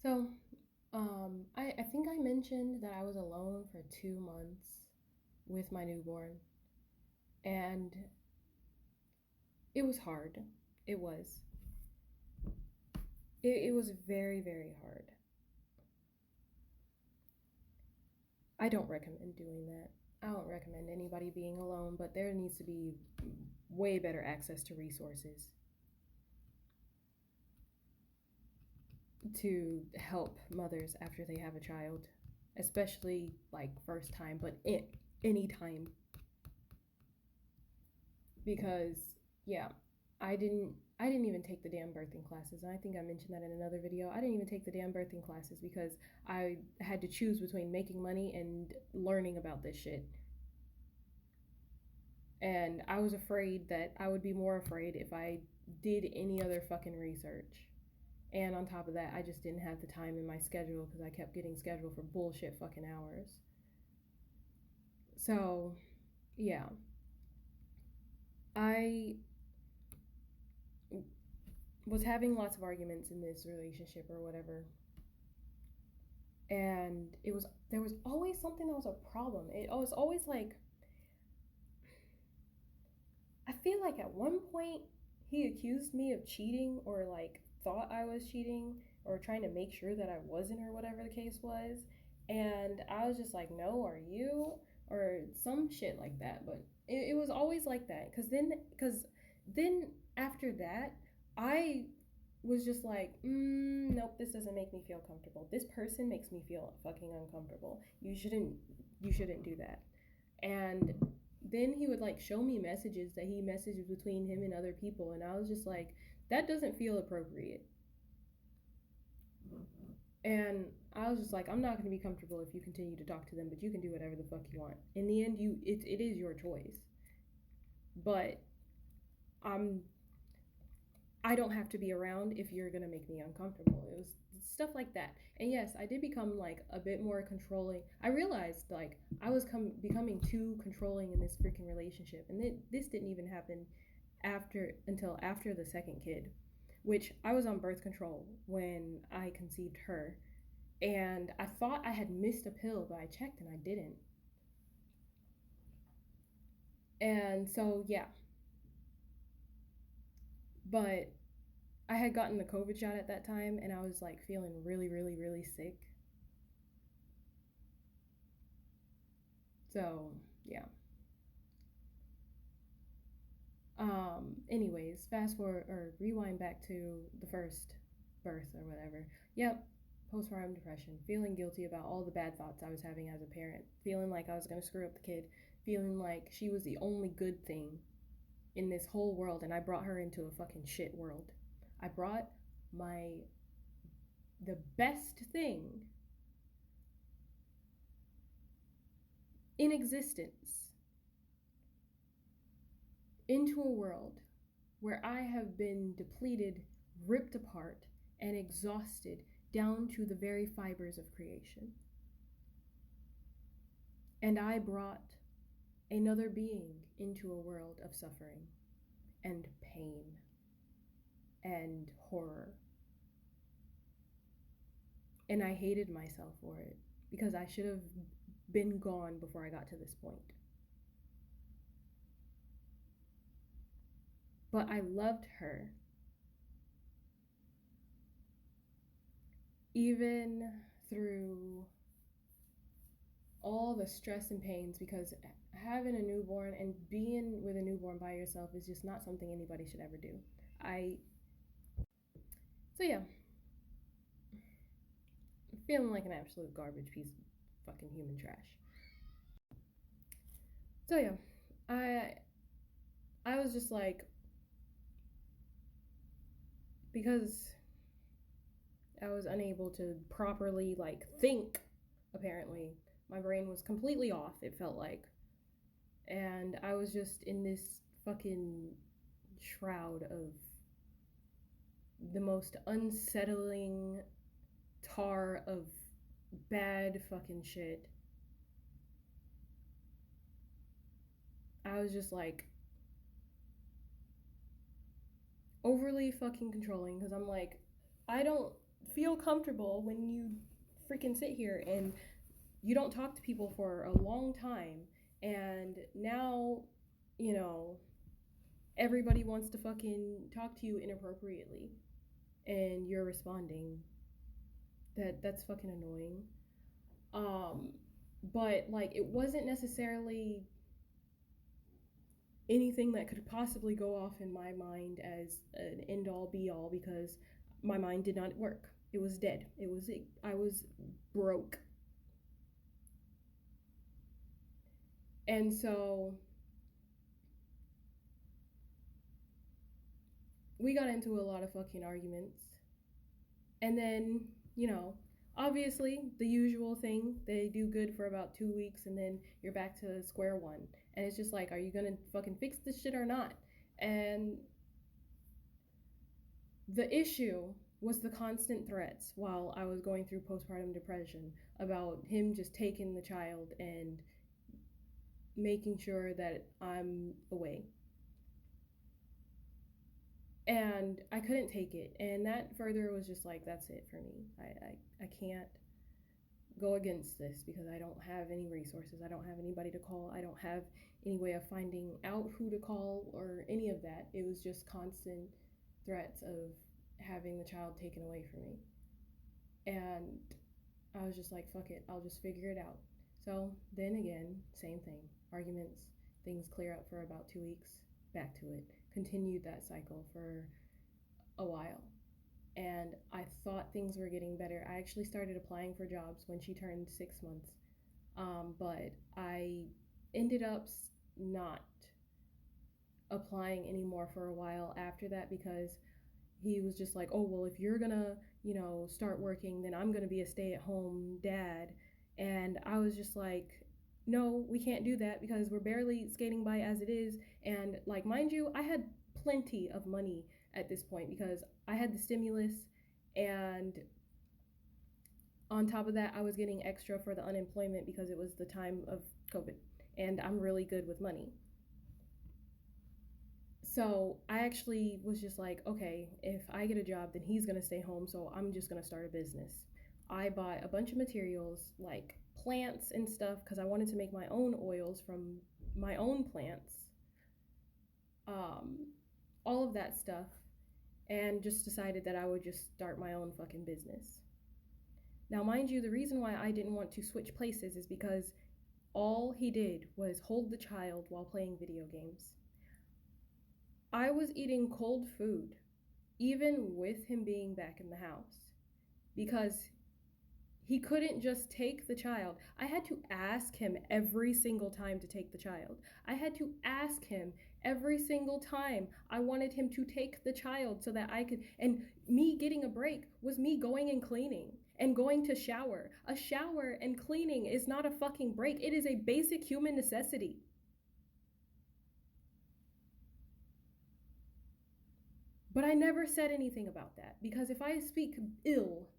So, I think I mentioned that I was alone for 2 months with my newborn, and it was hard. It was. It was very, very hard. I don't recommend doing that. I don't recommend anybody being alone, but there needs to be way better access to resources to help mothers after they have a child, especially like first time, but any time. Because yeah, I didn't even take the damn birthing classes. And I think I mentioned that in another video. I didn't even take the damn birthing classes because I had to choose between making money and learning about this shit. And I was afraid that I would be more afraid if I did any other fucking research. And on top of that, I just didn't have the time in my schedule because I kept getting scheduled for bullshit fucking hours. So, yeah. I was having lots of arguments in this relationship or whatever, and there was always something that was a problem. It was always like, I feel like at one point he accused me of cheating, or like thought I was cheating, or trying to make sure that I wasn't, or whatever the case was. And I was just like, no, are you? Or some shit like that. But it was always like that. Because then after that, I was just like, nope, this doesn't make me feel comfortable. This person makes me feel fucking uncomfortable. You shouldn't do that. And then he would like show me messages that he messages between him and other people, and I was just like, that doesn't feel appropriate. And I was just like, I'm not going to be comfortable if you continue to talk to them, but you can do whatever the fuck you want. In the end, it is your choice. But I'm I don't have to be around if you're gonna make me uncomfortable. It was stuff like that. And yes, I did become like a bit more controlling. I realized like I was becoming too controlling in this freaking relationship, and this didn't even happen until after the second kid, which I was on birth control when I conceived her, and I thought I had missed a pill, but I checked and I didn't. And so yeah, but I had gotten the COVID shot at that time, and I was like feeling really, really, really sick. So yeah. Anyways, fast forward or rewind back to the first birth or whatever. Yep. Postpartum depression, feeling guilty about all the bad thoughts I was having as a parent, feeling like I was gonna screw up the kid, feeling like she was the only good thing in this whole world, and I brought her into a fucking shit world. I brought my the best thing in existence into a world where I have been depleted, ripped apart, and exhausted down to the very fibers of creation. And I brought another being into a world of suffering and pain and horror. And I hated myself for it because I should have been gone before I got to this point. But I loved her. Even through all the stress and pains, because having a newborn and being with a newborn by yourself is just not something anybody should ever do. I So yeah, I'm feeling like an absolute garbage piece of fucking human trash. So yeah, I I was just like, because I was unable to properly like think, apparently my brain was completely off, it felt like. And I was just in this fucking shroud of the most unsettling tar of bad fucking shit. I was just like overly fucking controlling because I'm like, I don't feel comfortable when you freaking sit here and you don't talk to people for a long time, and now, you know, everybody wants to fucking talk to you inappropriately and you're responding. That's fucking annoying. Um but like it wasn't necessarily anything that could possibly go off in my mind as an end all be all, because my mind did not work. It was dead. I was broke. And so we got into a lot of fucking arguments. And then, you know, obviously the usual thing, they do good for about 2 weeks and then you're back to square one. And it's just like, are you gonna fucking fix this shit or not? And the issue was the constant threats while I was going through postpartum depression about him just taking the child and making sure that I'm away. And I couldn't take it. And that further was just like, that's it for me. I can't go against this because I don't have any resources. I don't have anybody to call. I don't have any way of finding out who to call or any of that. It was just constant threats of having the child taken away from me. And I was just like, fuck it, I'll just figure it out. So then again, same thing. Arguments, things clear up for about 2 weeks, back to it. Continued that cycle for a while. And I thought things were getting better. I actually started applying for jobs when she turned 6 months. But I ended up not applying anymore for a while after that, because he was just like, oh, well, if you're gonna, start working, then I'm gonna be a stay-at-home dad. And I was just like, no, we can't do that because we're barely skating by as it is. And like, mind you, I had plenty of money at this point because I had the stimulus, and on top of that, I was getting extra for the unemployment because it was the time of COVID, and I'm really good with money. So I actually was just like, okay, if I get a job, then he's gonna stay home, so I'm just gonna start a business. I bought a bunch of materials like plants and stuff because I wanted to make my own oils from my own plants, um, all of that stuff, and just decided that I would just start my own fucking business. Now, mind you, the reason why I didn't want to switch places is because all he did was hold the child while playing video games. I was eating cold food, even with him being back in the house, because he couldn't just take the child. I had to ask him every single time to take the child. I had to ask him every single time I wanted him to take the child so that I could. And me getting a break was me going and cleaning and going to shower. A shower and cleaning is not a fucking break, it is a basic human necessity. But I never said anything about that because if I speak ill,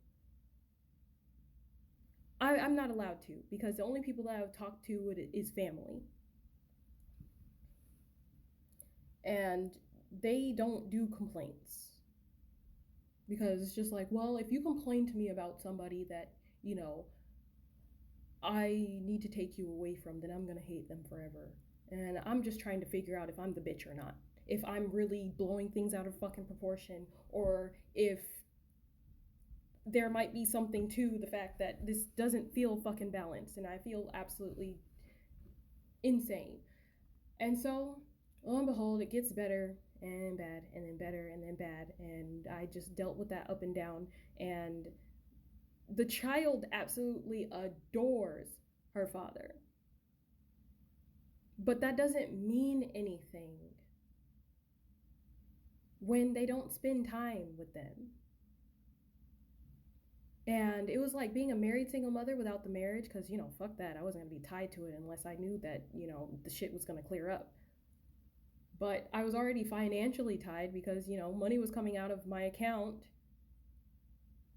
I'm not allowed to, because the only people that I've talked to is family. And they don't do complaints. Because it's just like, well, if you complain to me about somebody that, I need to take you away from, then I'm going to hate them forever. And I'm just trying to figure out if I'm the bitch or not. If I'm really blowing things out of fucking proportion, or if there might be something to the fact that this doesn't feel fucking balanced and I feel absolutely insane. And so, lo and behold, it gets better and bad and then better and then bad. And I just dealt with that up and down. And the child absolutely adores her father. But that doesn't mean anything when they don't spend time with them. And it was like being a married single mother without the marriage, because, fuck that. I wasn't going to be tied to it unless I knew that, the shit was going to clear up. But I was already financially tied because, money was coming out of my account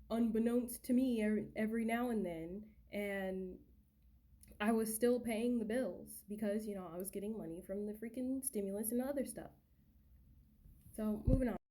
unbeknownst to me every now and then. And I was still paying the bills because, I was getting money from the freaking stimulus and other stuff. So, moving on.